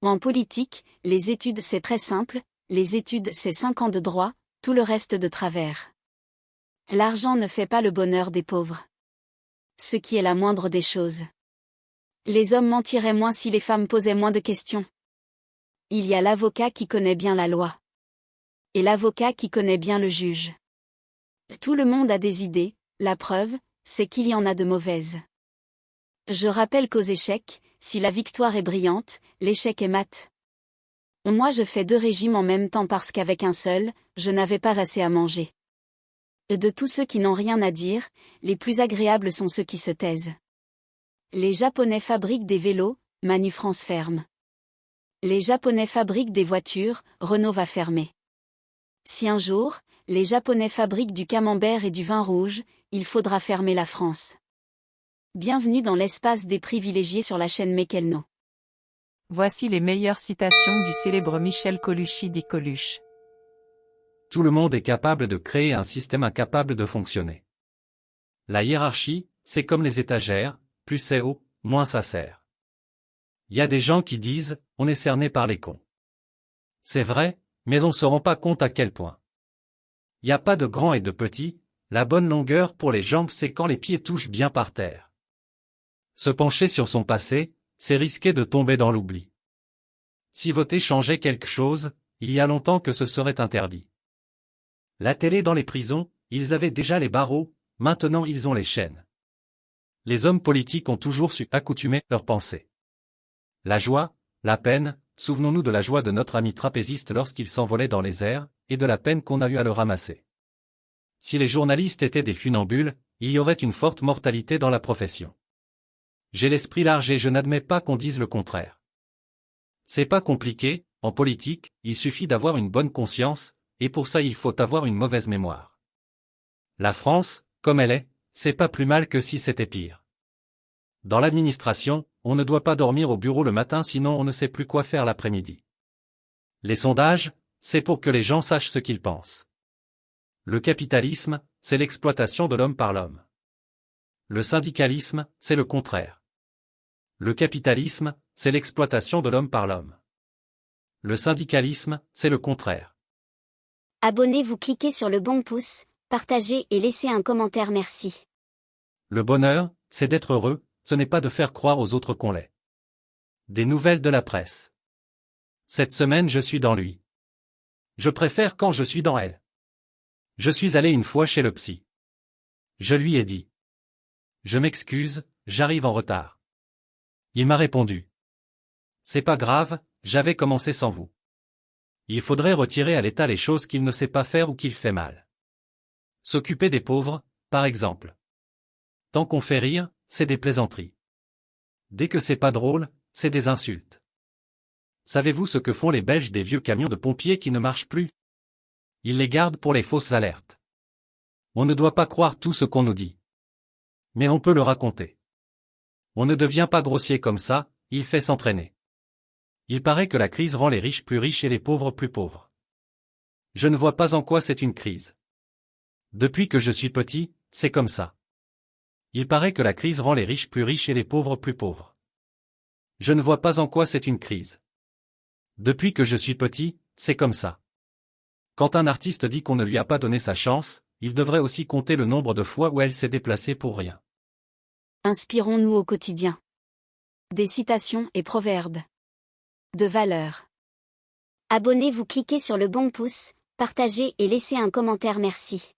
En politique, les études c'est très simple, les études c'est 5 ans de droit, tout le reste de travers. L'argent ne fait pas le bonheur des pauvres. Ce qui est la moindre des choses. Les hommes mentiraient moins si les femmes posaient moins de questions. Il y a l'avocat qui connaît bien la loi. Et l'avocat qui connaît bien le juge. Tout le monde a des idées, la preuve, c'est qu'il y en a de mauvaises. Je rappelle qu'aux échecs, si la victoire est brillante, l'échec est mat. Moi je fais 2 régimes en même temps parce qu'avec un seul, je n'avais pas assez à manger. De tous ceux qui n'ont rien à dire, les plus agréables sont ceux qui se taisent. Les Japonais fabriquent des vélos, Manu France ferme. Les Japonais fabriquent des voitures, Renault va fermer. Si un jour, les Japonais fabriquent du camembert et du vin rouge, il faudra fermer la France. Bienvenue dans l'espace des privilégiés sur la chaîne Mekelno. Voici les meilleures citations du célèbre Michel Colucci dit Coluche. Tout le monde est capable de créer un système incapable de fonctionner. La hiérarchie, c'est comme les étagères, plus c'est haut, moins ça sert. Il y a des gens qui disent, on est cerné par les cons. C'est vrai, mais on se rend pas compte à quel point. Il n'y a pas de grand et de petit, la bonne longueur pour les jambes c'est quand les pieds touchent bien par terre. Se pencher sur son passé, c'est risquer de tomber dans l'oubli. Si voter changeait quelque chose, il y a longtemps que ce serait interdit. La télé dans les prisons, ils avaient déjà les barreaux, maintenant ils ont les chaînes. Les hommes politiques ont toujours su accoutumer leurs pensées. La joie, la peine, souvenons-nous de la joie de notre ami trapéziste lorsqu'il s'envolait dans les airs, et de la peine qu'on a eu à le ramasser. Si les journalistes étaient des funambules, il y aurait une forte mortalité dans la profession. J'ai l'esprit large et je n'admets pas qu'on dise le contraire. C'est pas compliqué, en politique, il suffit d'avoir une bonne conscience, et pour ça il faut avoir une mauvaise mémoire. La France, comme elle est, c'est pas plus mal que si c'était pire. Dans l'administration, on ne doit pas dormir au bureau le matin sinon on ne sait plus quoi faire l'après-midi. Les sondages, c'est pour que les gens sachent ce qu'ils pensent. Le capitalisme, c'est l'exploitation de l'homme par l'homme. Le syndicalisme, c'est le contraire. Le capitalisme, c'est l'exploitation de l'homme par l'homme. Le syndicalisme, c'est le contraire. Abonnez-vous, cliquez sur le bon pouce, partagez et laissez un commentaire merci. Le bonheur, c'est d'être heureux, ce n'est pas de faire croire aux autres qu'on l'est. Des nouvelles de la presse. Cette semaine je suis dans lui. Je préfère quand je suis dans elle. Je suis allé une fois chez le psy. Je lui ai dit. Je m'excuse, j'arrive en retard. Il m'a répondu. C'est pas grave, j'avais commencé sans vous. Il faudrait retirer à l'État les choses qu'il ne sait pas faire ou qu'il fait mal. S'occuper des pauvres, par exemple. Tant qu'on fait rire, c'est des plaisanteries. Dès que c'est pas drôle, c'est des insultes. Savez-vous ce que font les Belges des vieux camions de pompiers qui ne marchent plus? Ils les gardent pour les fausses alertes. On ne doit pas croire tout ce qu'on nous dit. Mais on peut le raconter. On ne devient pas grossier comme ça, il fait s'entraîner. Il paraît que la crise rend les riches plus riches et les pauvres plus pauvres. Je ne vois pas en quoi c'est une crise. Depuis que je suis petit, c'est comme ça. Il paraît que la crise rend les riches plus riches et les pauvres plus pauvres. Je ne vois pas en quoi c'est une crise. Depuis que je suis petit, c'est comme ça. Quand un artiste dit qu'on ne lui a pas donné sa chance, il devrait aussi compter le nombre de fois où elle s'est déplacée pour rien. Inspirons-nous au quotidien. Des citations et proverbes. De valeur. Abonnez-vous, cliquez sur le bon pouce, partagez et laissez un commentaire merci.